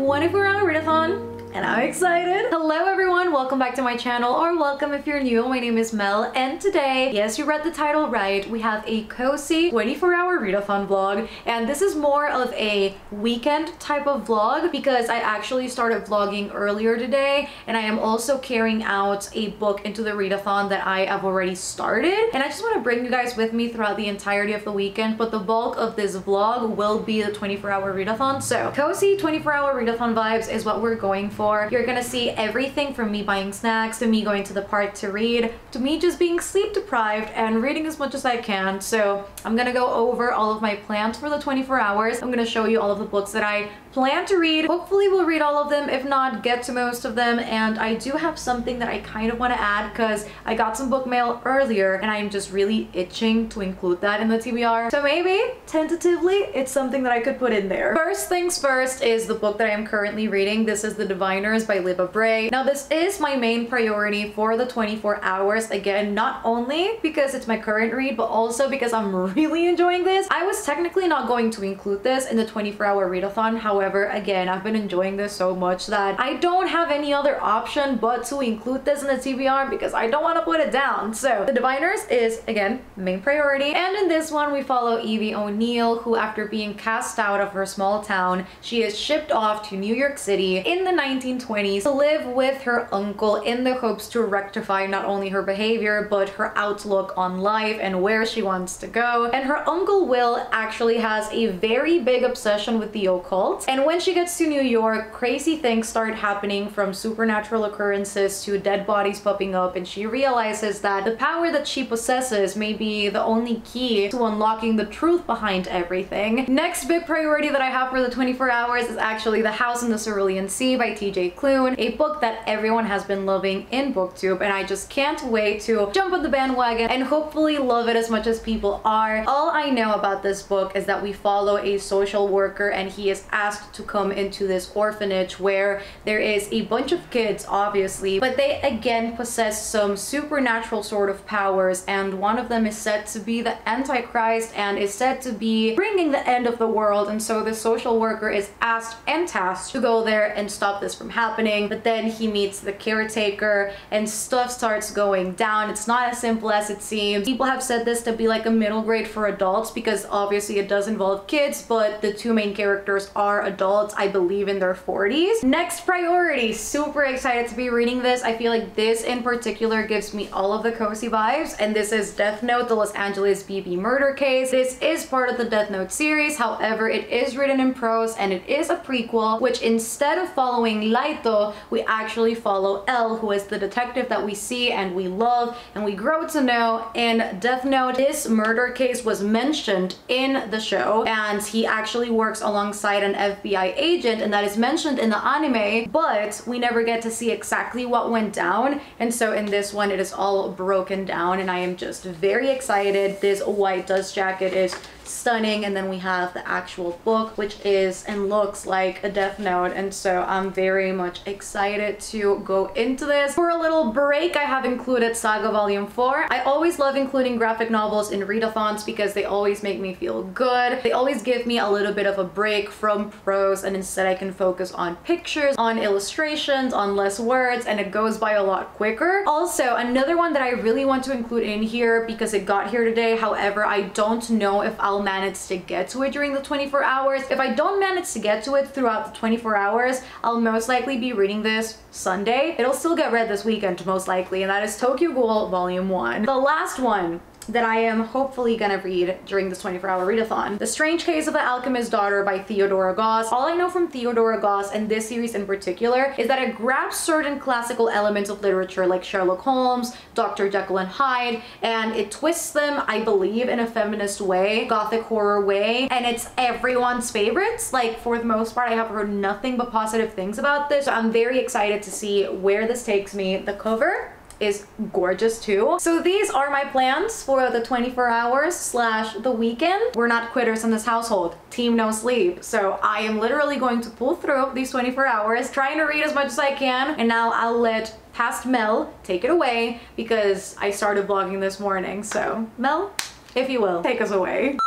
24-hour readathon. And I'm excited. Hello everyone, welcome back to my channel, or welcome if you're new. My name is Mel, and today, yes, you read the title right, we have a cozy 24-hour readathon vlog. And this is more of a weekend type of vlog because I actually started vlogging earlier today, and I am also carrying out a book into the readathon that I have already started. And I just want to bring you guys with me throughout the entirety of the weekend, but the bulk of this vlog will be the 24-hour readathon. So cozy 24-hour readathon vibes is what we're going for. You're gonna see everything from me buying snacks, to me going to the park to read, to me just being sleep deprived and reading as much as I can. So I'm gonna go over all of my plans for the 24 hours. I'm gonna show you all of the books that I plan to read. Hopefully we'll read all of them, if not get to most of them. And I do have something that I kind of want to add because I got some book mail earlier and I'm just really itching to include that in the TBR. So maybe tentatively it's something that I could put in there. First things first is the book that I am currently reading. This is The Diviners by Libba Bray. Now this is my main priority for the 24 hours. Again, not only because it's my current read, but also because I'm really enjoying this. I was technically not going to include this in the 24-hour readathon. However, again, I've been enjoying this so much that I don't have any other option but to include this in the TBR because I don't want to put it down. So The Diviners is, again, main priority. And in this one, we follow Evie O'Neill, who after being cast out of her small town, she is shipped off to New York City in the 1920s to live with her uncle in the hopes to rectify not only her behavior, but her outlook on life and where she wants to go. And her uncle Will actually has a very big obsession with the occult. And when she gets to New York, crazy things start happening, from supernatural occurrences to dead bodies popping up, and she realizes that the power that she possesses may be the only key to unlocking the truth behind everything. Next big priority that I have for the 24 hours is actually The House in the Cerulean Sea by TJ Klune, a book that everyone has been loving in booktube, and I just can't wait to jump on the bandwagon and hopefully love it as much as people are. All I know about this book is that we follow a social worker, and he is asked to come into this orphanage where there is a bunch of kids, obviously, but they again possess some supernatural sort of powers, and one of them is said to be the Antichrist and is said to be bringing the end of the world. And so the social worker is asked and tasked to go there and stop this from happening. But then he meets the caretaker and stuff starts going down. It's not as simple as it seems. People have said this to be like a middle grade for adults because obviously it does involve kids, but the two main characters are adults, I believe in their 40s. Next priority, super excited to be reading this. I feel like this in particular gives me all of the cozy vibes, and this is Death Note, the Los Angeles BB murder case. This is part of the Death Note series, however it is written in prose and it is a prequel, which instead of following Laito, we actually follow L, who is the detective that we see and we love and we grow to know in Death Note. This murder case was mentioned in the show, and he actually works alongside an FBI agent, and that is mentioned in the anime, but we never get to see exactly what went down. And so in this one it is all broken down, and I am just very excited. This white dust jacket is stunning, and then we have the actual book, which is and looks like a Death Note, and so I'm very much excited to go into this. For a little break, I have included Saga Volume 4. I always love including graphic novels in readathons because they always make me feel good. They always give me a little bit of a break from prose, and instead I can focus on pictures, on illustrations, on less words, and it goes by a lot quicker. Also, another one that I really want to include in here because it got here today, however I don't know if I'll manage to get to it during the 24 hours. If I don't manage to get to it throughout the 24 hours, I'll most likely be reading this Sunday. It'll still get read this weekend most likely, and that is Tokyo Ghoul Volume 1. The last one that I am hopefully gonna read during this 24-hour readathon. The Strange Case of the Alchemist's Daughter by Theodora Goss. All I know from Theodora Goss and this series in particular is that it grabs certain classical elements of literature like Sherlock Holmes, Dr. Jekyll and Hyde, and it twists them, I believe, in a feminist way, gothic horror way, and it's everyone's favorites. Like, for the most part, I have heard nothing but positive things about this, so I'm very excited to see where this takes me. The cover is gorgeous too. So these are my plans for the 24 hours slash the weekend. We're not quitters in this household. Team no sleep. So I am literally going to pull through these 24 hours, trying to read as much as I can, and now I'll let past Mel take it away because I started vlogging this morning. So Mel, if you will, take us away.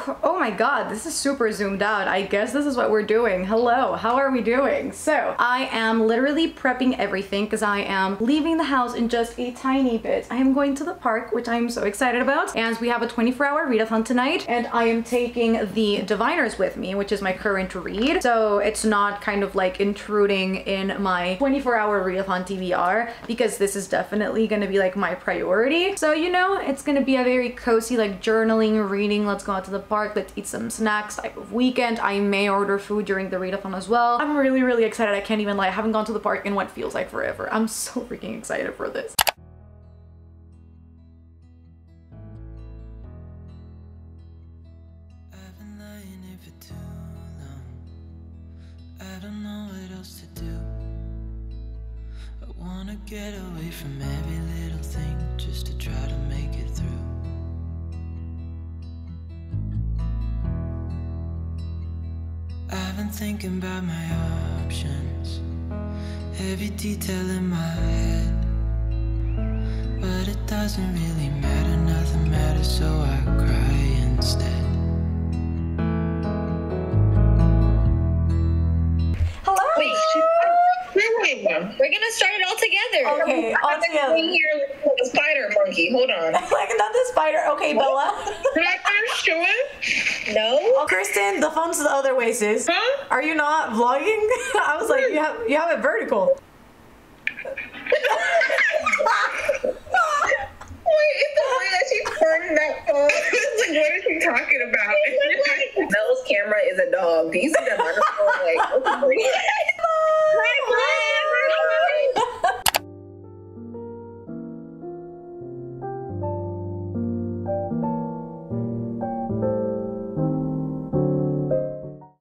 Whew. Oh my god, this is super zoomed out. I guess this is what we're doing. Hello, how are we doing? So I am literally prepping everything because I am leaving the house in just a tiny bit. I am going to the park, which I'm so excited about, and we have a 24-hour readathon tonight, and I am taking the Diviners with me, which is my current read, so it's not kind of like intruding in my 24-hour readathon TBR, because this is definitely going to be like my priority. So you know, it's going to be a very cozy like journaling, reading, let's go out to the park, let's eat some snacks type of weekend. I may order food during the readathon as well. I'm really excited. I can't even lie, I haven't gone to the park in what feels like forever. I'm so freaking excited for this. I've been lying here for too long. I don't know what else to do. I wanna get away from every little thing just to try to make it through. I've been thinking about my options, every detail in my head, but it doesn't really matter, nothing matters, so I cry instead. Hello? Wait, we're gonna start it all together. Okay, all together. Here with the spider monkey. Hold on. Like not the spider. Okay, Bella. Did I finish doing? No. Oh, Kristen, the phone's the other way, sis. Huh? Are you not vlogging? I was like, you have it vertical. Wait, it's the way that she turned that phone. It's like, what is she talking about? Mel's camera is a dog. Do you see that microphone? Like, what's the breed?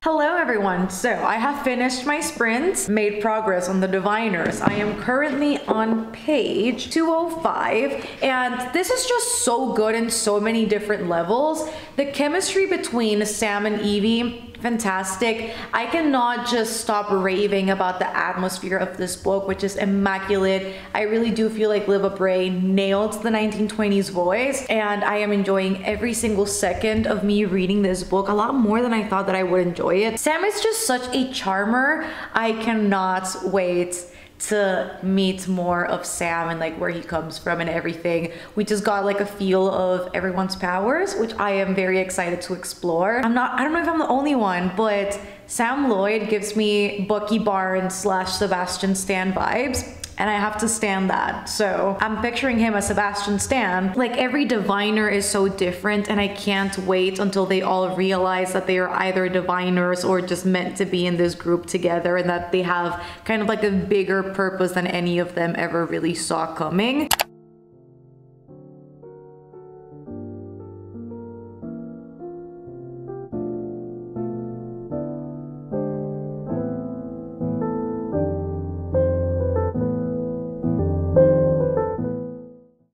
Hello everyone, so I have finished my sprint, made progress on the Diviners. I am currently on page 205, and this is just so good in so many different levels. The chemistry between Sam and Evie, fantastic. I cannot just stop raving about the atmosphere of this book, which is immaculate. I really do feel like Libba Bray nailed the 1920s voice, and I am enjoying every single second of me reading this book a lot more than I thought that I would enjoy it. Sam is just such a charmer. I cannot wait to meet more of Sam and like where he comes from and everything. We just got like a feel of everyone's powers, which I am very excited to explore. I don't know if I'm the only one, but Sam Lloyd gives me Bucky Barnes / Sebastian Stan vibes, and I have to stand that. So I'm picturing him as Sebastian Stan. Like every diviner is so different, and I can't wait until they all realize that they are either diviners or just meant to be in this group together, and that they have kind of like a bigger purpose than any of them ever really saw coming.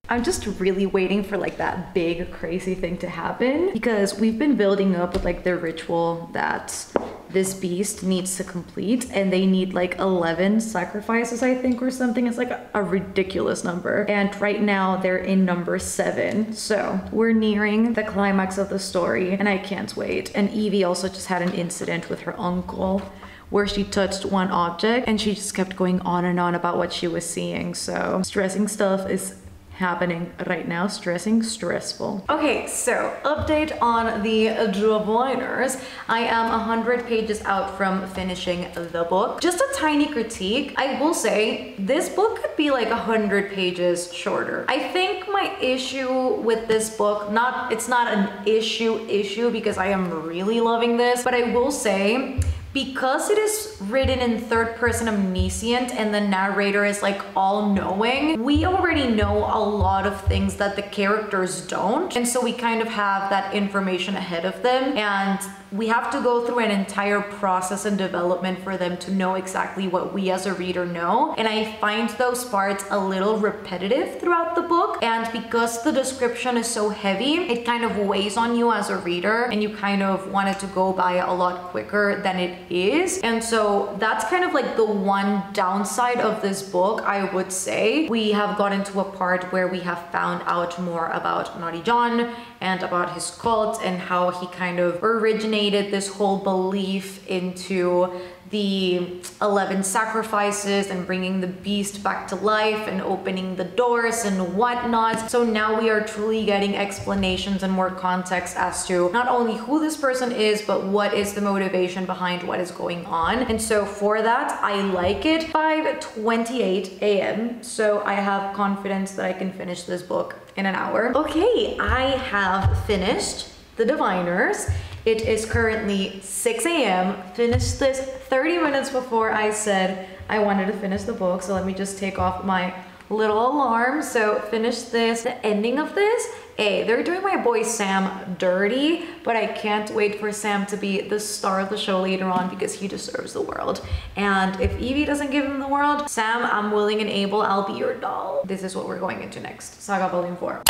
I'm just really waiting for like that big crazy thing to happen, because we've been building up with like the ritual that this beast needs to complete, and they need like 11 sacrifices, I think, or something. It's like a ridiculous number, and right now they're in number 7, so we're nearing the climax of the story, and I can't wait. And Evie also just had an incident with her uncle where she touched one object and she just kept going on and on about what she was seeing. So stressing stuff is happening right now. Stressful. Okay, so update on the Diviners. I am 100 pages out from finishing the book. Just a tiny critique. I will say this book could be like 100 pages shorter. I think my issue with this book, it's not an issue because I am really loving this, but I will say, because it is written in third-person omniscient and the narrator is like all-knowing, we already know a lot of things that the characters don't, and so we kind of have that information ahead of them, and we have to go through an entire process and development for them to know exactly what we as a reader know. And I find those parts a little repetitive throughout the book, and because the description is so heavy, it kind of weighs on you as a reader, and you kind of want it to go by a lot quicker than it is. And so that's kind of like the one downside of this book, I would say. We have gotten to a part where we have found out more about Marija and about his cult and how he kind of originated this whole belief into the 11 sacrifices and bringing the beast back to life and opening the doors and whatnot. So now we are truly getting explanations and more context as to not only who this person is, but what is the motivation behind what is going on. And so for that, I like it. 5:28 a.m. So I have confidence that I can finish this book in an hour. Okay, I have finished The Diviners. It is currently 6 a.m. Finished this 30 minutes before I said I wanted to finish the book. So let me just take off my little alarm. So finish this. The ending of this, they're doing my boy Sam dirty, but I can't wait for Sam to be the star of the show later on because he deserves the world. And if Evie doesn't give him the world, Sam, I'm willing and able, I'll be your doll. This is what we're going into next. Saga Volume 4.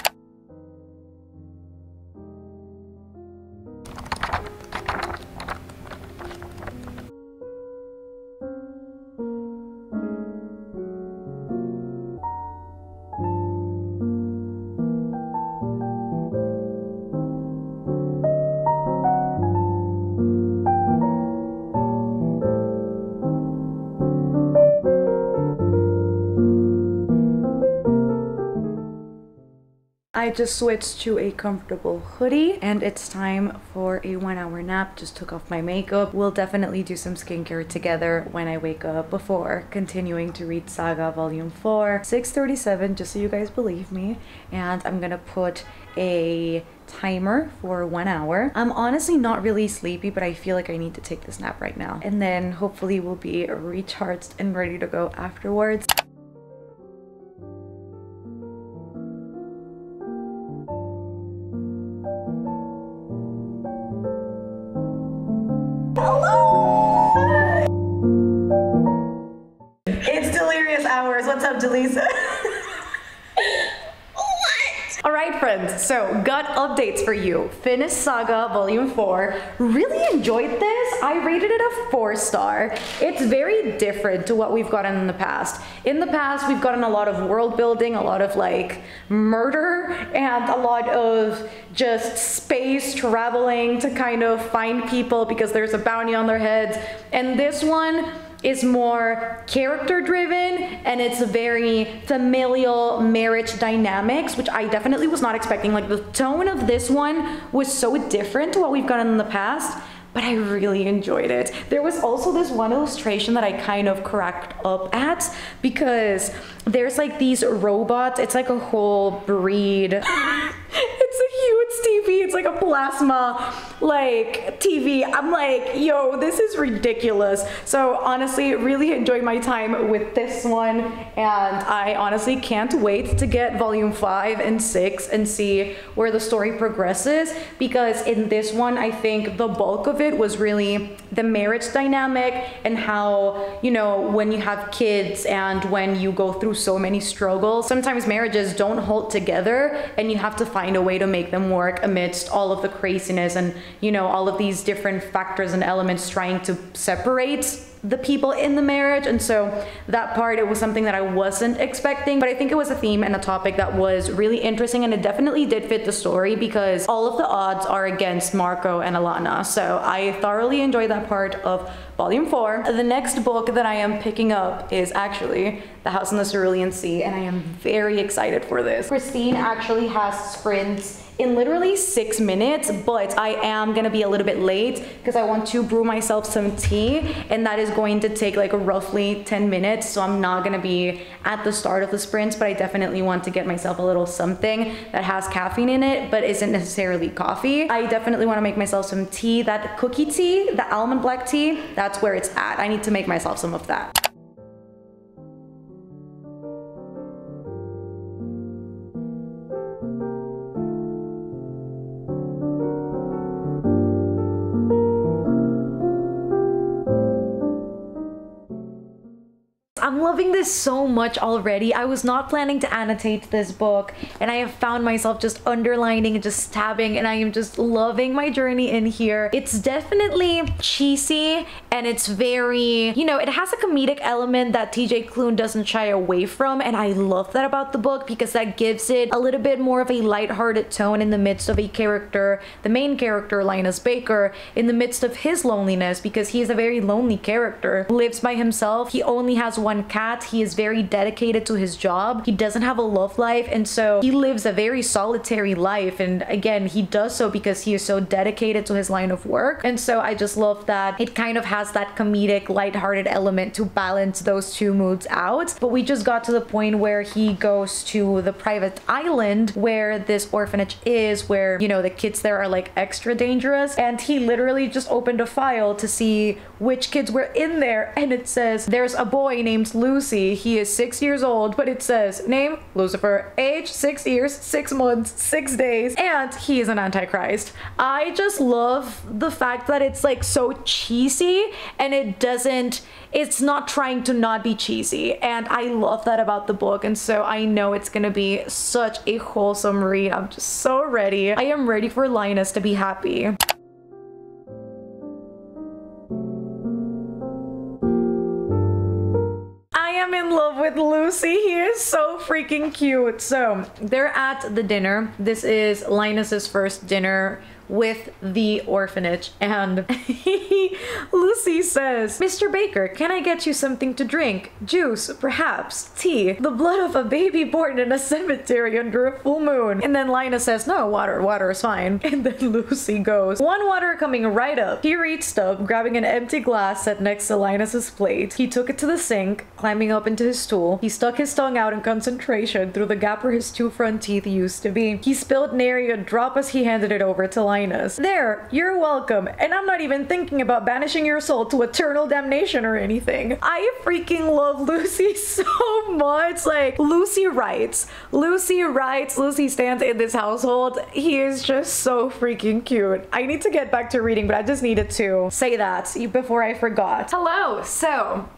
I just switched to a comfortable hoodie and it's time for a 1 hour nap. Just took off my makeup. We'll definitely do some skincare together when I wake up before continuing to read Saga Volume 4. 6:37, just so you guys believe me. And I'm gonna put a timer for 1 hour. I'm honestly not really sleepy, but I feel like I need to take this nap right now. And then hopefully we'll be recharged and ready to go afterwards. It's delirious hours. What's up, Delisa? All right, friends, so got updates for you. Finished Saga Volume 4. Really enjoyed this. I rated it a 4-star. It's very different to what we've gotten in the past. In the past, we've gotten a lot of world building, a lot of like murder, and a lot of just space traveling to kind of find people because there's a bounty on their heads. And this one is more character driven and it's very familial marriage dynamics, which I definitely was not expecting. Like the tone of this one was so different to what we've gotten in the past, but I really enjoyed it. There was also this one illustration that I kind of cracked up at because there's like these robots. It's like a whole breed. It's a huge TV. It's like a plasma like TV. I'm like, yo, this is ridiculous. So honestly, really enjoyed my time with this one. And I honestly can't wait to get Volume 5 and 6 and see where the story progresses. Because in this one, I think the bulk of it was really the marriage dynamic and how, you know, when you have kids and when you go through so many struggles, sometimes marriages don't hold together and you have to find a way to make them work amidst all of the craziness and, you know, all of these different factors and elements trying to separate the people in the marriage. And so that part, it was something that I wasn't expecting, but I think it was a theme and a topic that was really interesting, and it definitely did fit the story because all of the odds are against Marco and Alana. So I thoroughly enjoyed that part of Volume 4. The next book that I am picking up is actually The House in the Cerulean Sea, and I am very excited for this. Christine actually has sprints in literally 6 minutes, but I am gonna be a little bit late because I want to brew myself some tea, and that is going to take like roughly 10 minutes. So I'm not gonna be at the start of the sprints, but I definitely want to get myself a little something that has caffeine in it, but isn't necessarily coffee. I definitely want to make myself some tea. That cookie tea, the almond black tea, that's where it's at. I need to make myself some of that. I'm loving this so much already. I was not planning to annotate this book, and I have found myself just underlining and just tabbing, and I am just loving my journey in here. It's definitely cheesy, and it's very, you know, it has a comedic element that TJ Klune doesn't shy away from, and I love that about the book because that gives it a little bit more of a lighthearted tone in the midst of a character, the main character, Linus Baker, in the midst of his loneliness, because he is a very lonely character, lives by himself. He only has one cat. He is very dedicated to his job. He doesn't have a love life, and so he lives a very solitary life, and again, he does so because he is so dedicated to his line of work. And so I just love that it kind of has that comedic, lighthearted element to balance those two moods out. But we just got to the point where he goes to the private island where this orphanage is, where, you know, the kids there are like extra dangerous, and he literally just opened a file to see which kids were in there, and it says there's a boy named Lucy. He is 6 years old, but it says name Lucifer, age 6 years, 6 months, 6 days, and he is an antichrist. I just love the fact that it's like so cheesy, and it's not trying to not be cheesy, and I love that about the book. And so I know it's gonna be such a wholesome read. I'm just so ready. I am ready for Linus to be happy. I'm in love with Lucy. He is so freaking cute. So they're at the dinner. This is Linus's first dinner with the orphanage, and Lucy says, Mr. Baker, can I get you something to drink? Juice, perhaps, tea, the blood of a baby born in a cemetery under a full moon. And then Linus says, no, water is fine. And then Lucy goes, one water coming right up. He reached up, grabbing an empty glass set next to Linus's plate. He took it to the sink, climbing up into his stool. He stuck his tongue out in concentration through the gap where his two front teeth used to be. He spilled nary a drop as he handed it over to Linus. There, you're welcome, and I'm not even thinking about banishing your soul to eternal damnation or anything. I freaking love Lucy so much. Like, Lucy writes, Lucy stands in this household. He is just so freaking cute. I need to get back to reading, but I just needed to say that before I forgot. Hello. So,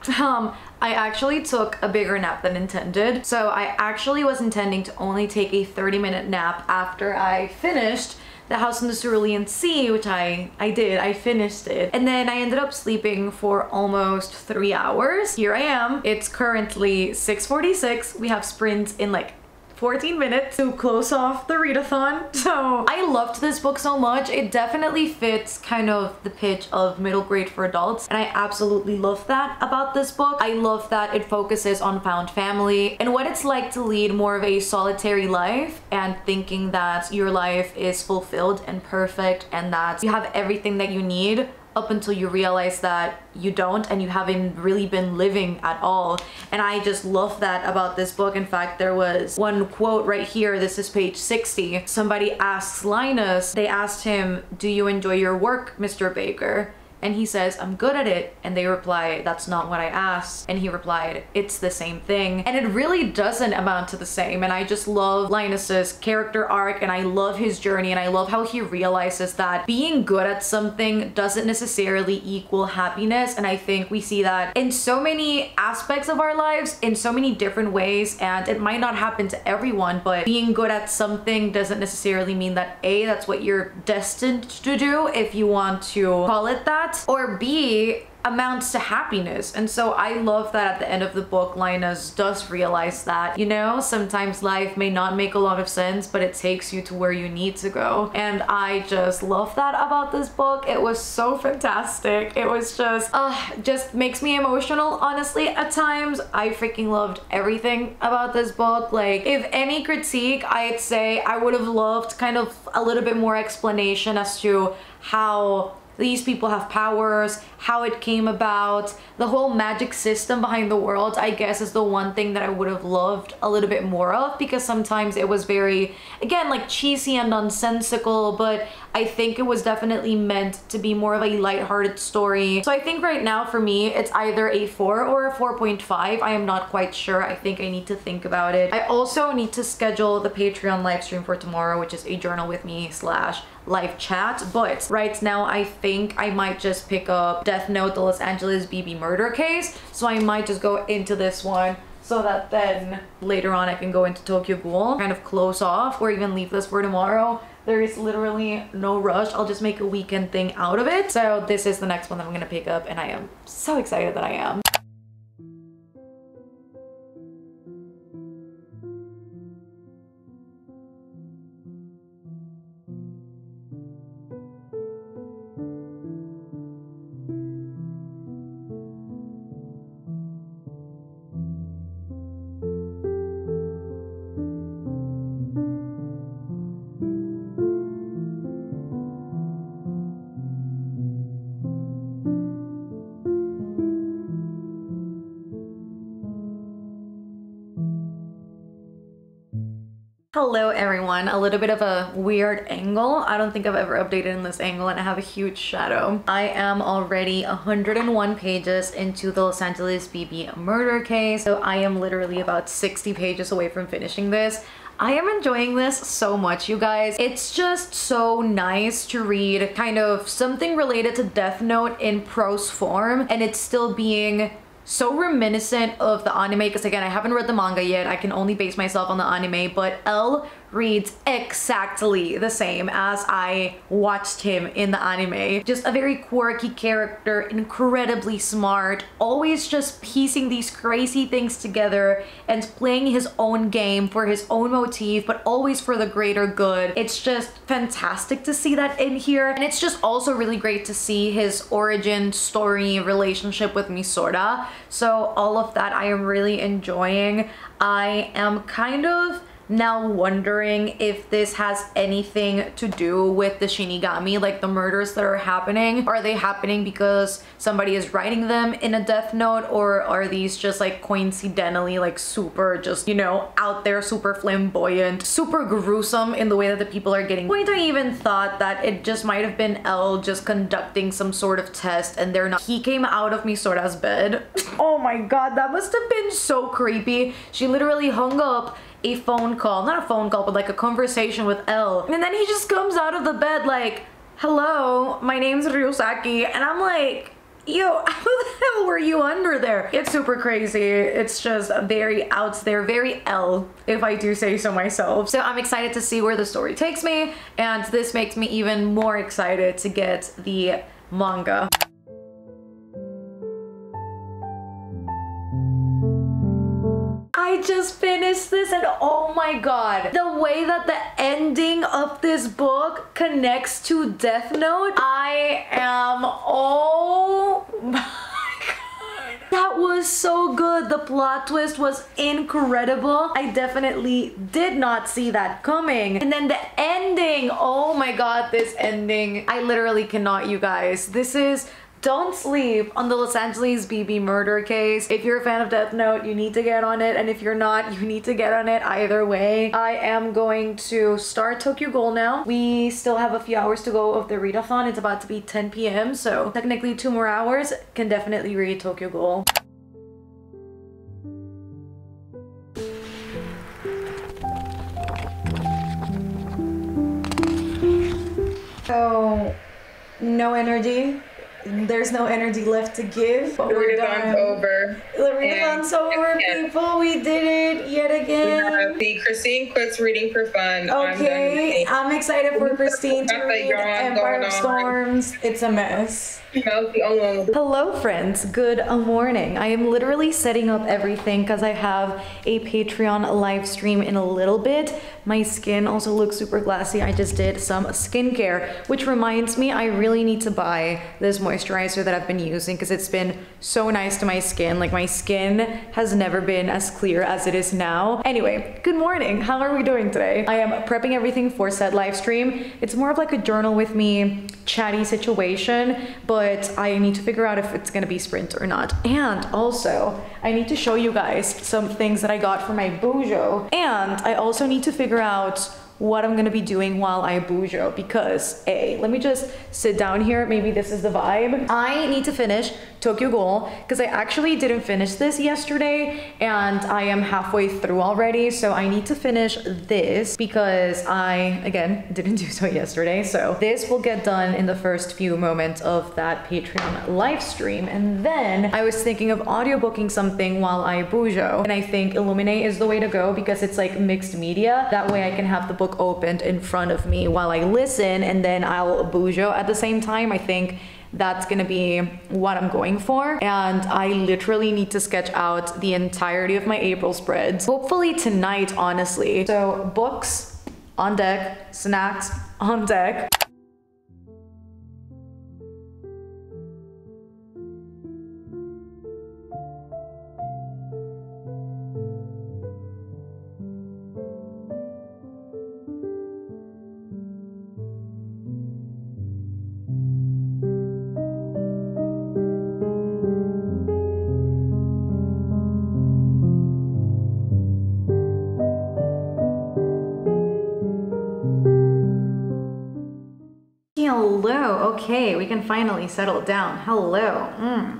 I actually took a bigger nap than intended. So I actually was intending to only take a 30-minute nap after I finished The House in the Cerulean Sea, which I did. I finished it. And then I ended up sleeping for almost 3 hours. Here I am. It's currently 6:46. We have sprints in like 14 minutes to close off the readathon. So I loved this book so much. It definitely fits kind of the pitch of middle grade for adults, and I absolutely love that about this book. I love that it focuses on found family and what it's like to lead more of a solitary life and thinking that your life is fulfilled and perfect and that you have everything that you need up until you realize that you don't and you haven't really been living at all. And I just love that about this book. In fact, there was one quote right here. This is page 60. Somebody asks Linus, they asked him, do you enjoy your work, Mr. Baker? And he says, I'm good at it. And they reply, that's not what I asked. And he replied, it's the same thing. And it really doesn't amount to the same. And I just love Linus's character arc, and I love his journey, and I love how he realizes that being good at something doesn't necessarily equal happiness. And I think we see that in so many aspects of our lives in so many different ways, and it might not happen to everyone, but being good at something doesn't necessarily mean that A, that's what you're destined to do, if you want to call it that, or B, amounts to happiness. And so I love that at the end of the book, Linus does realize that, you know, sometimes life may not make a lot of sense, but it takes you to where you need to go. And I just love that about this book. It was so fantastic. It was just makes me emotional, honestly, at times. I freaking loved everything about this book. Like, if any critique, I'd say I would have loved kind of a little bit more explanation as to how these people have powers, how it came about, the whole magic system behind the world, I guess, is the one thing that I would have loved a little bit more of, because sometimes it was very, again, like cheesy and nonsensical, but I think it was definitely meant to be more of a lighthearted story. So I think right now for me, it's either a 4 or a 4.5. I am not quite sure. I think I need to think about it. I also need to schedule the Patreon live stream for tomorrow, which is a journal with me / live chat, but right now I think I might just pick up Death Note, the Los Angeles BB murder case. So I might just go into this one so that then later on I can go into Tokyo Ghoul, kind of close off, or even leave this for tomorrow. There is literally no rush. I'll just make a weekend thing out of it. So this is the next one that I'm gonna pick up, and I am so excited that I am. Hello everyone, a little bit of a weird angle. I don't think I've ever updated in this angle, and I have a huge shadow. I am already 101 pages into the Los Angeles BB murder case, so I am literally about 60 pages away from finishing this. I am enjoying this so much, you guys. It's just so nice to read kind of something related to Death Note in prose form, and it's still being so reminiscent of the anime, because again, I haven't read the manga yet. I can only base myself on the anime, but L reads exactly the same as I watched him in the anime. Just a very quirky character, incredibly smart, always just piecing these crazy things together and playing his own game for his own motif, but always for the greater good. It's just fantastic to see that in here, and it's just also really great to see his origin story relationship with Misoda. So all of that I am really enjoying. I am kind of now wondering if this has anything to do with the Shinigami, like the murders that are happening. Are they happening because somebody is writing them in a Death Note, or are these just like coincidentally like super just, you know, out there, super flamboyant, super gruesome in the way that the people are getting? I even thought that it just might have been L just conducting some sort of test and they're not. He came out of Misora's bed. Oh my god, that must have been so creepy. She literally hung up a phone call, not a phone call, but like a conversation with L. And then he just comes out of the bed like, hello, my name's Ryusaki. And I'm like, yo, how the hell were you under there? It's super crazy. It's just very out there, very L, if I do say so myself. So I'm excited to see where the story takes me. And this makes me even more excited to get the manga. I just finished this, and oh my god, the way that the ending of this book connects to Death Note, I am, oh my god, that was so good. The plot twist was incredible. I definitely did not see that coming. And then the ending, oh my god, this ending, I literally cannot, you guys. This is, don't sleep on the Los Angeles BB murder case. If you're a fan of Death Note, you need to get on it, and if you're not, you need to get on it either way. I am going to start Tokyo Ghoul now. We still have a few hours to go of the readathon. It's about to be 10 p.m. so technically 2 more hours. Can definitely read Tokyo Ghoul. So, no energy. There's no energy left to give. But we're done. Over. The readathon's over, people. We did it yet again. See, Christine quits reading for fun. Okay, I'm excited for Christine to read Empire of Storms. It's a mess. Hello friends, good morning. I am literally setting up everything because I have a Patreon live stream in a little bit. My skin also looks super glassy. I just did some skincare, which reminds me I really need to buy this moisturizer that I've been using because it's been so nice to my skin. Like, my skin has never been as clear as it is now. Anyway, good morning. How are we doing today? I am prepping everything for said live stream. It's more of like a journal with me chatty situation, but I need to figure out if it's gonna be sprint or not. And also, I need to show you guys some things that I got for my Bujo. And I also need to figure out what I'm gonna be doing while I bujo, because let me just sit down here. Maybe this is the vibe. I need to finish Tokyo Ghoul because I actually didn't finish this yesterday and I am halfway through already. So I need to finish this because I, again, didn't do so yesterday. So this will get done in the first few moments of that Patreon live stream. And then I was thinking of audiobooking something while I bujo. And I think Illuminate is the way to go because it's like mixed media. That way I can have the book opened in front of me while I listen and then I'll bujo at the same time. I think that's gonna be what I'm going for. And I literally need to sketch out the entirety of my April spreads. Hopefully tonight, honestly. So books on deck, snacks on deck. Hello, okay, we can finally settle down. Hello.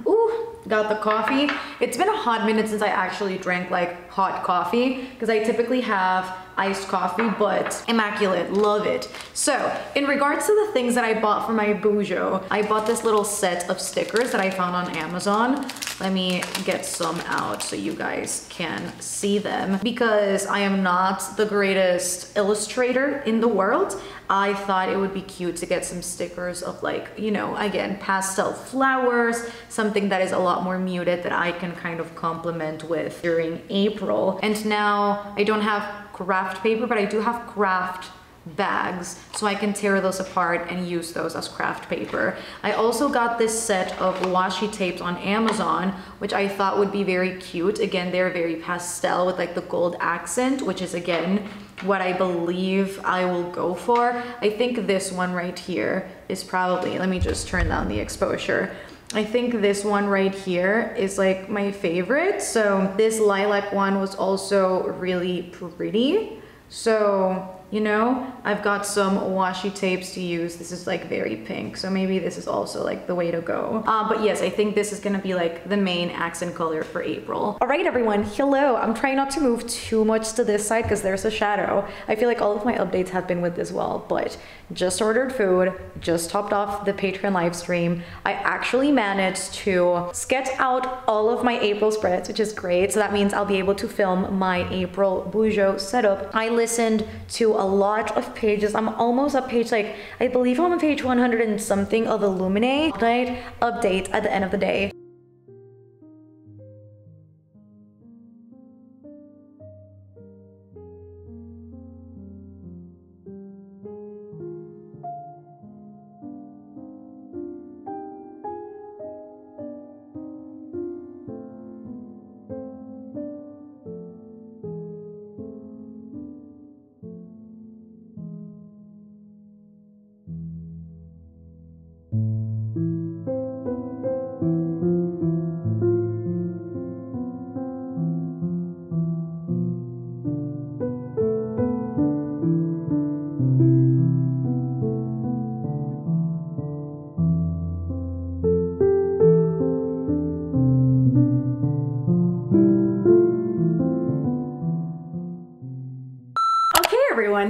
Ooh, got the coffee. It's been a hot minute since I actually drank like hot coffee because I typically have iced coffee, but immaculate, love it. So in regards to the things that I bought for my bujo, I bought this little set of stickers that I found on Amazon. Let me get some out so you guys can see them because I am not the greatest illustrator in the world. I thought it would be cute to get some stickers of like, you know, again, pastel flowers, something that is a lot more muted that I can kind of complement with during April. And now I don't have craft paper, but I do have craft bags, so I can tear those apart and use those as craft paper. I also got this set of washi tapes on Amazon, which I thought would be very cute. Again, they're very pastel with like the gold accent, which is again what I believe I will go for. I think this one right here is probably, let me just turn down the exposure. I think this one right here is like my favorite. So this lilac one was also really pretty. So, you know, I've got some washi tapes to use. This is like very pink, so maybe this is also like the way to go. But yes, I think this is gonna be like the main accent color for April. All right, everyone, hello. I'm trying not to move too much to this side because there's a shadow. I feel like all of my updates have been with this well, but just ordered food, just topped off the Patreon live stream. I actually managed to sketch out all of my April spreads, which is great. So that means I'll be able to film my April bujo setup. I listened to a lot of pages. I'm almost at page, like, I believe I'm on page 100 and something of Illuminate. Update at the end of the day.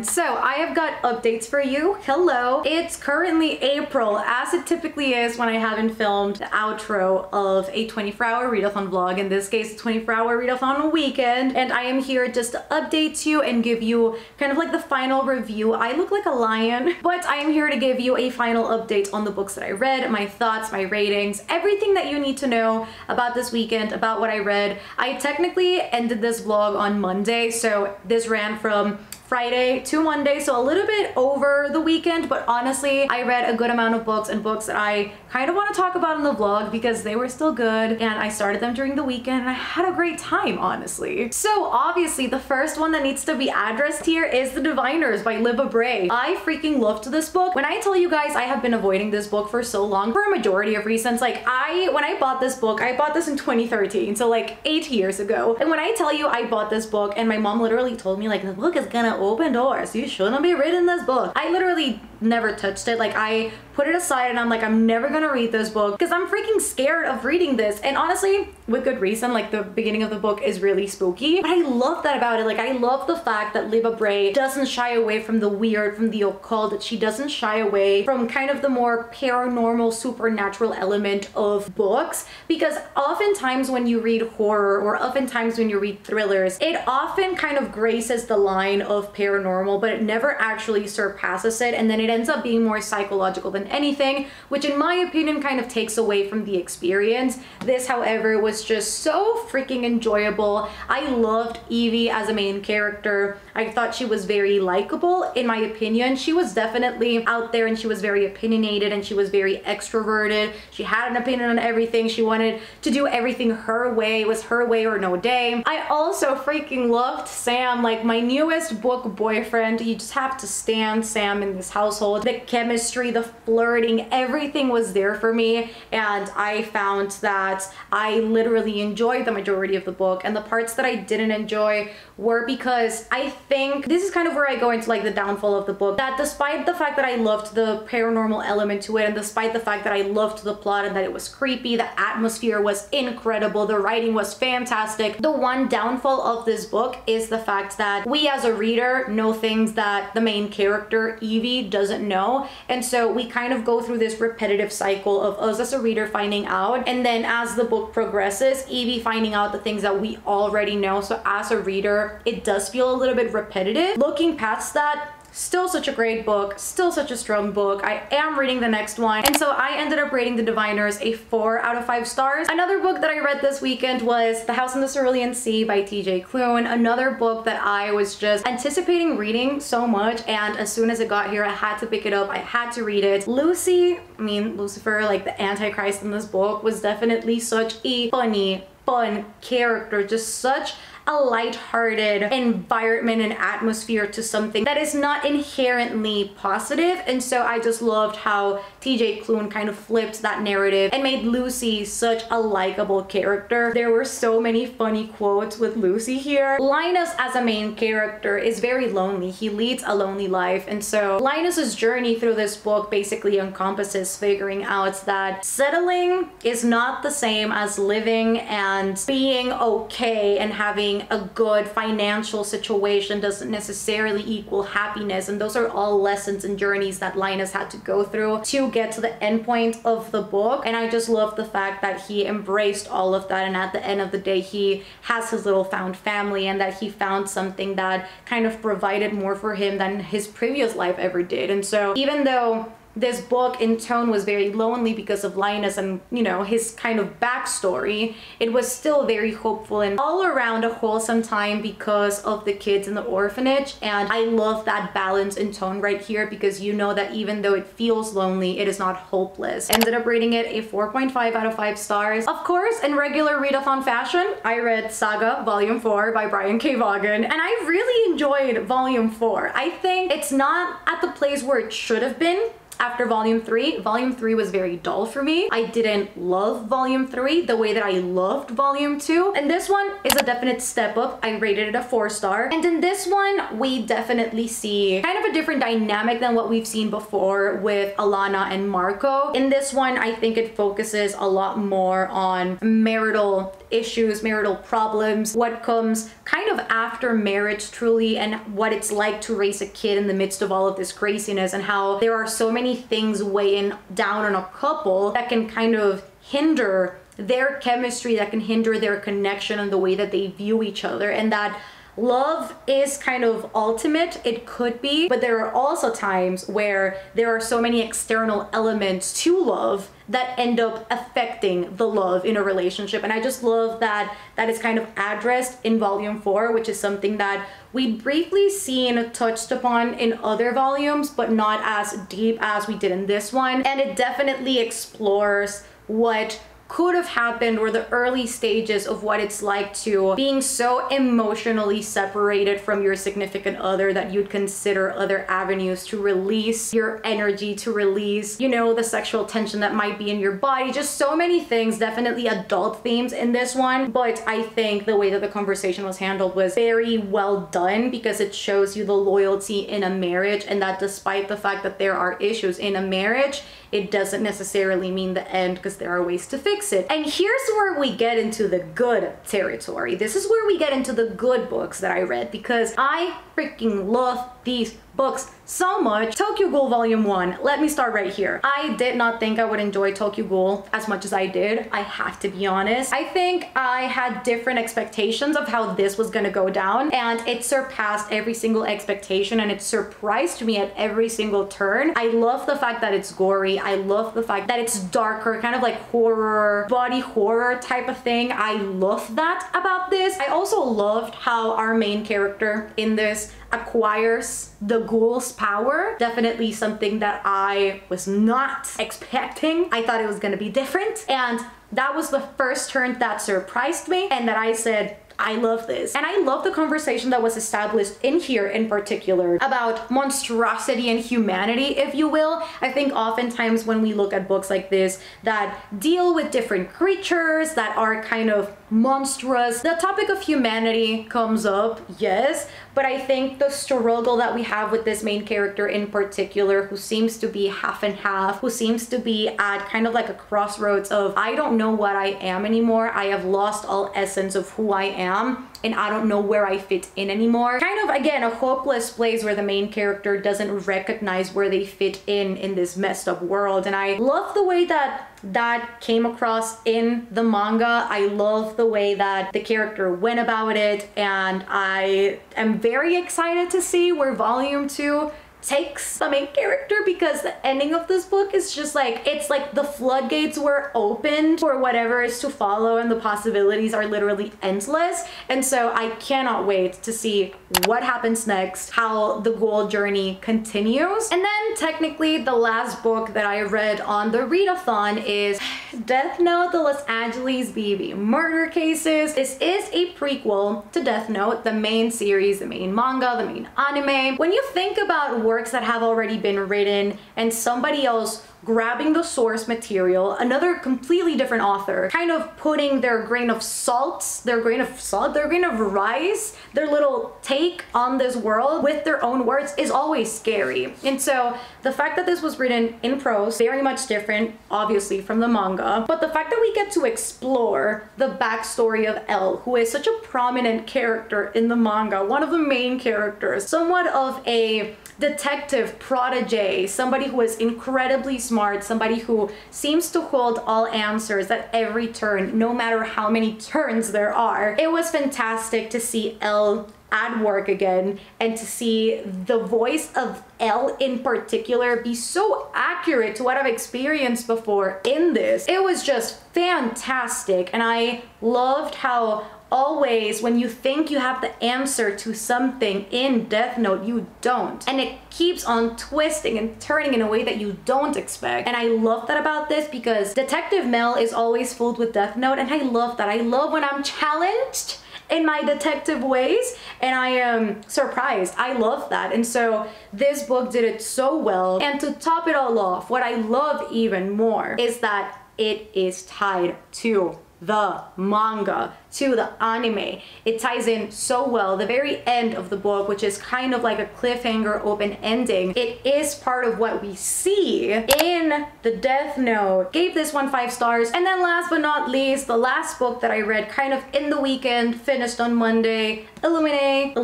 So I have got updates for you. Hello. It's currently April, as it typically is when I haven't filmed the outro of a 24-hour readathon vlog. In this case, a 24-hour readathon weekend. And I am here just to update you and give you kind of like the final review. I look like a lion, but I am here to give you a final update on the books that I read, my thoughts, my ratings, everything that you need to know about this weekend, about what I read. I technically ended this vlog on Monday, so this ran from Friday to Monday, so a little bit over the weekend, but honestly, I read a good amount of books and books that I kind of want to talk about in the vlog because they were still good and I started them during the weekend and I had a great time, honestly. So obviously, the first one that needs to be addressed here is The Diviners by Libba Bray. I freaking loved this book. When I tell you guys I have been avoiding this book for so long, for a majority of reasons, like when I bought this book, I bought this in 2013, so like 8 years ago. And when I tell you I bought this book and my mom literally told me like the book is gonna gonna open doors. You shouldn't be reading this book. I literally never touched it. Like, I put it aside and I'm like, I'm never gonna read this book because I'm freaking scared of reading this. And honestly, with good reason. Like, the beginning of the book is really spooky, but I love that about it. Like, I love the fact that Libba Bray doesn't shy away from the weird, from the occult, that she doesn't shy away from kind of the more paranormal, supernatural element of books, because oftentimes when you read horror, or oftentimes when you read thrillers, it often kind of graces the line of paranormal, but it never actually surpasses it, and then it ends up being more psychological than anything, which in my opinion kind of takes away from the experience. This, however, was just so freaking enjoyable. I loved Evie as a main character. I thought she was very likable, in my opinion. She was definitely out there and she was very opinionated and she was very extroverted. She had an opinion on everything. She wanted to do everything her way. It was her way or no day. I also freaking loved Sam, like my newest book boyfriend. You just have to stand Sam in this household. The chemistry, the flirting, everything was there for me, and I found that I literally enjoyed the majority of the book, and the parts that I didn't enjoy were because I think this is kind of where I go into like the downfall of the book, that despite the fact that I loved the paranormal element to it, and despite the fact that I loved the plot and that it was creepy, the atmosphere was incredible, the writing was fantastic, the one downfall of this book is the fact that we as a reader know things that the main character Evie doesn't know, and so we kind of go through this repetitive cycle of us as a reader finding out, and then as the book progresses, Evie finding out the things that we already know. So as a reader, it does feel a little bit repetitive. Looking past that, still such a great book, still such a strong book. I am reading the next one, and so I ended up rating The Diviners a 4 out of 5 stars. Another book that I read this weekend was The House in the Cerulean Sea by TJ Klune, another book that I was just anticipating reading so much, and as soon as it got here, I had to pick it up. I had to read it. Lucifer, like the Antichrist in this book, was definitely such a funny, fun character, just such a light-hearted environment and atmosphere to something that is not inherently positive. And so I just loved how TJ Klune kind of flipped that narrative and made Lucy such a likable character. There were so many funny quotes with Lucy here. Linus as a main character is very lonely. He leads a lonely life, and so Linus's journey through this book basically encompasses figuring out that settling is not the same as living, and being okay and having a good financial situation doesn't necessarily equal happiness, and those are all lessons and journeys that Linus had to go through to get to the end point of the book. And I just love the fact that he embraced all of that, and at the end of the day he has his little found family, and that he found something that kind of provided more for him than his previous life ever did. And so even though this book in tone was very lonely because of Linus and, you know, his kind of backstory, it was still very hopeful and all around a wholesome time because of the kids in the orphanage. And I love that balance in tone right here, because you know that even though it feels lonely, it is not hopeless. Ended up rating it a 4.5 out of 5 stars. Of course, in regular readathon fashion, I read Saga Volume 4 by Brian K. Vaughan, and I really enjoyed Volume 4. I think it's not at the place where it should have been after Volume 3. Volume 3 was very dull for me. I didn't love Volume 3 the way that I loved Volume 2. And this one is a definite step up. I rated it a 4-star. And in this one, we definitely see kind of a different dynamic than what we've seen before with Alana and Marco. In this one, I think it focuses a lot more on marital issues, marital problems, what comes kind of after marriage truly, and what it's like to raise a kid in the midst of all of this craziness, and how there are so many things weighing down on a couple that can kind of hinder their chemistry, that can hinder their connection and the way that they view each other. And that love is kind of ultimate, it could be, but there are also times where there are so many external elements to love that end up affecting the love in a relationship. And I just love that that is kind of addressed in Volume 4, which is something that we'd briefly seen touched upon in other volumes, but not as deep as we did in this one. And it definitely explores what could have happened, or the early stages of what it's like to being so emotionally separated from your significant other that you'd consider other avenues to release your energy, to release, you know, the sexual tension that might be in your body. Just so many things, definitely adult themes in this one. But I think the way that the conversation was handled was very well done, because it shows you the loyalty in a marriage, and that despite the fact that there are issues in a marriage, it doesn't necessarily mean the end, because there are ways to fix it. And here's where we get into the good territory. This is where we get into the good books that I read, because I freaking love these books so much. Tokyo Ghoul Volume 1. Let me start right here. I did not think I would enjoy Tokyo Ghoul as much as I did. I have to be honest. I think I had different expectations of how this was gonna go down, and it surpassed every single expectation, and it surprised me at every single turn. I love the fact that it's gory. I love the fact that it's darker, kind of like horror, body horror type of thing. I love that about this. I also loved how our main character in this acquires the ghoul's power. Definitely something that I was not expecting. I thought it was gonna be different, and that was the first turn that surprised me, and that I said, I love this. And I love the conversation that was established in here in particular about monstrosity and humanity, if you will. I think oftentimes when we look at books like this that deal with different creatures that are kind of monstrous, the topic of humanity comes up, yes, but I think the struggle that we have with this main character in particular, who seems to be half and half, who seems to be at kind of like a crossroads of, I don't know what I am anymore. I have lost all essence of who I am, and I don't know where I fit in anymore. Kind of, again, a hopeless place where the main character doesn't recognize where they fit in this messed up world. And I love the way that that came across in the manga. I love the way that the character went about it, and I am very excited to see where volume 2 takes the main character, because the ending of this book is just like, it's like the floodgates were opened for whatever is to follow, and the possibilities are literally endless. And so I cannot wait to see what happens next, how the ghoul journey continues. And then technically the last book that I read on the readathon is Death Note, the Los Angeles BB Murder Cases. This is a prequel to Death Note, the main series, the main manga, the main anime. When you think about works that have already been written and somebody else grabbing the source material, another completely different author, kind of putting their grain of salt, their grain of rice, their little take on this world with their own words is always scary. And so the fact that this was written in prose, very much different, obviously, from the manga, but the fact that we get to explore the backstory of L, who is such a prominent character in the manga, one of the main characters, somewhat of a detective protege, somebody who is incredibly smart, somebody who seems to hold all answers at every turn, no matter how many turns there are. It was fantastic to see Elle at work again, and to see the voice of Elle in particular be so accurate to what I've experienced before in this. It was just fantastic, and I loved how always when you think you have the answer to something in Death Note, you don't. And it keeps on twisting and turning in a way that you don't expect. And I love that about this, because Detective Mel is always fooled with Death Note, and I love that. I love when I'm challenged in my detective ways and I am surprised. I love that. And so this book did it so well. And to top it all off, what I love even more is that it is tied to the manga, to the anime. It ties in so well. The very end of the book, which is kind of like a cliffhanger open ending, it is part of what we see in the Death Note. Gave this one 5 stars. And then last but not least, the last book that I read kind of in the weekend, finished on Monday, Illuminae.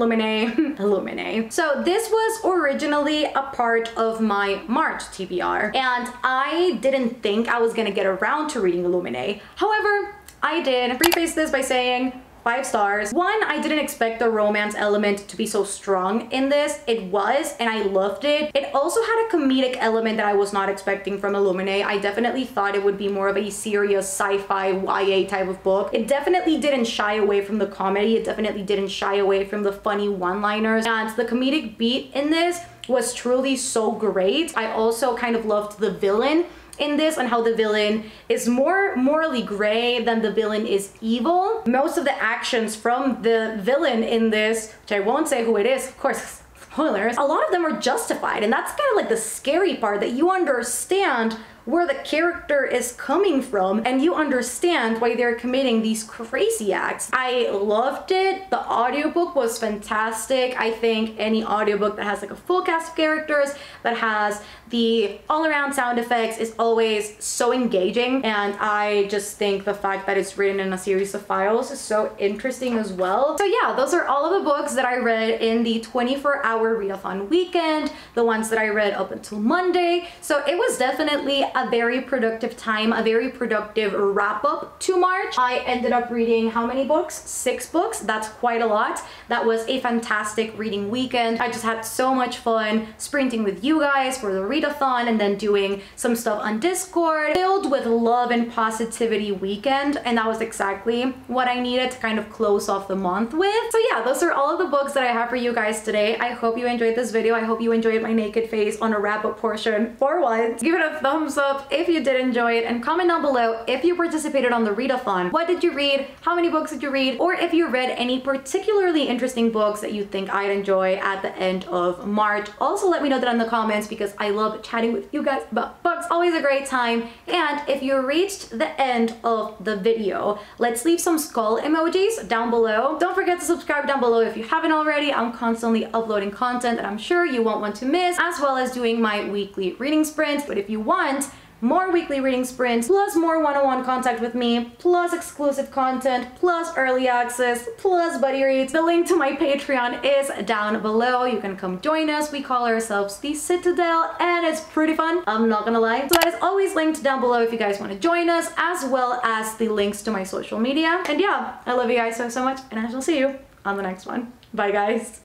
So this was originally a part of my March TBR, and I didn't think I was gonna get around to reading Illuminae. However, I did. Preface this by saying 5 stars. One, I didn't expect the romance element to be so strong in this. It was, and I loved it. It also had a comedic element that I was not expecting from Illuminae. I definitely thought it would be more of a serious sci-fi YA type of book. It definitely didn't shy away from the comedy. It definitely didn't shy away from the funny one-liners. And the comedic beat in this was truly so great. I also kind of loved the villain in this on how the villain is more morally gray than the villain is evil. Most of the actions from the villain in this, which I won't say who it is, of course, spoilers, a lot of them are justified, and that's kind of like the scary part, that you understand where the character is coming from and you understand why they're committing these crazy acts. I loved it. The audiobook was fantastic. I think any audiobook that has like a full cast of characters, that has the all-around sound effects, is always so engaging, and I just think the fact that it's written in a series of files is so interesting as well. So yeah, those are all of the books that I read in the 24-hour readathon weekend, the ones that I read up until Monday. So it was definitely a very productive time, a very productive wrap-up to March. I ended up reading how many books? 6 books. That's quite a lot. That was a fantastic reading weekend. I just had so much fun sprinting with you guys for the readathon and then doing some stuff on Discord, filled with love and positivity weekend, and that was exactly what I needed to kind of close off the month with. So yeah, those are all of the books that I have for you guys today. I hope you enjoyed this video. I hope you enjoyed my naked face on a wrap-up portion for once. Give it a thumbs up if you did enjoy it, and comment down below if you participated on the readathon. What did you read? How many books did you read? Or if you read any particularly interesting books that you think I'd enjoy at the end of March. Also let me know that in the comments, because I love chatting with you guys about books. Always a great time. And if you reached the end of the video, let's leave some skull emojis down below. Don't forget to subscribe down below if you haven't already. I'm constantly uploading content that I'm sure you won't want to miss, as well as doing my weekly reading sprints. But if you want more weekly reading sprints, plus more one-on-one contact with me, plus exclusive content, plus early access, plus buddy reads, the link to my Patreon is down below. You can come join us. We call ourselves the Citadel, and it's pretty fun, I'm not gonna lie. So that is always linked down below if you guys want to join us, as well as the links to my social media. And yeah, I love you guys so much, and I shall see you on the next one. Bye guys.